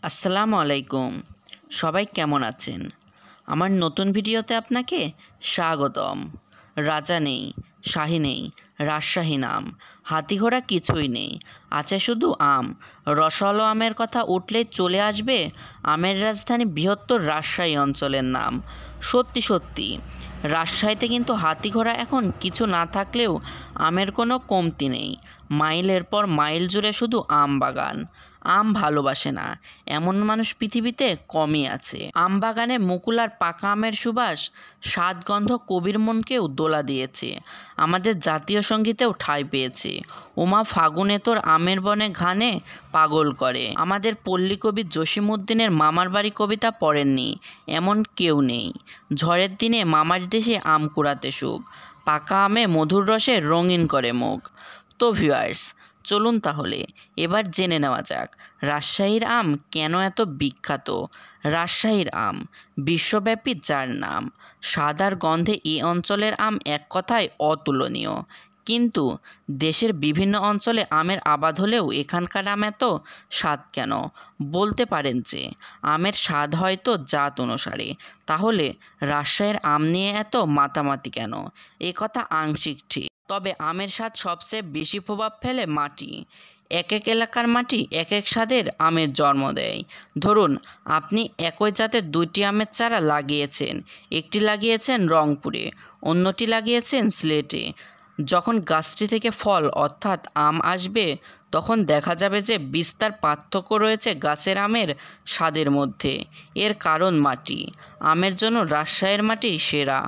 আসসালামু আলাইকুম। সবাই কেমন আছেন? আমার নতুন ভিডিওতে আপনাকে স্বাগতম। রাজা নেই, শাহী নেই, রাজশাহী নাম, হাতি ঘোড়া কিছুই নেই, আছে শুধু আম। রসালো আমের কথা উঠলেই চলে আসবে আমের রাজধানী বৃহত্তর রাজশাহী অঞ্চলের নাম। সত্যি সত্যি রাজশাহীতে কিন্তু হাতি ঘোড়া এখন কিছু না থাকলেও আমের কোনো কমতি নেই। মাইলের পর মাইল জুড়ে শুধু আম বাগান। আম ভালোবাসে না এমন মানুষ পৃথিবীতে কমই আছে। আম বাগানে মুকুল আর পাকা আমের সুবাস, স্বাদ গন্ধ কবির মনকেও দোলা দিয়েছে, আমাদের জাতীয় সঙ্গীতেও ঠাঁই পেয়েছে। ওমা ফাগুনে তোর আমের বনে ঘানে পাগল করে। আমাদের পল্লী কবি জসিমউদ্দিনের মামার বাড়ি কবিতা পড়েননি এমন কেউ নেই। ঝড়ের দিনে মামার দেশে আম কুড়াতে সুখ, পাকা আমে মধুর রসে রঙিন করে মুখ। তো ভিউয়ার্স, চলুন তাহলে এবার জেনে নেওয়া যাক রাজশাহীর আম কেন এত বিখ্যাত। রাজশাহীর আম বিশ্বব্যাপী যার নাম, স্বাদ আর গন্ধে এই অঞ্চলের আম এক কথায় অতুলনীয়। কিন্তু দেশের বিভিন্ন অঞ্চলে আমের আবাদ হলেও এখানকার আম এত স্বাদ কেন? বলতে পারেন যে আমের স্বাদ হয়তো জাত অনুসারে, তাহলে রাজশাহীর আম নিয়ে এত মাতামাতি কেন? এ কথা আংশিক ঠিক, তবে আমের স্বাদ সবচেয়ে বেশি প্রভাব ফেলে মাটি। এক এক এলাকার মাটি এক এক স্বাদের আমের জন্ম দেয়। ধরুন আপনি একই জাতের দুইটি আমের চারা লাগিয়েছেন, একটি লাগিয়েছেন রংপুরে, অন্যটি লাগিয়েছেন সিলেটে। যখন গাছটি থেকে ফল অর্থাৎ আম আসবে, তখন দেখা যাবে যে বিস্তর পার্থক্য রয়েছে গাছের আমের স্বাদের মধ্যে। এর কারণ মাটি। আমের জন্য রাজশাহীর মাটি সেরা।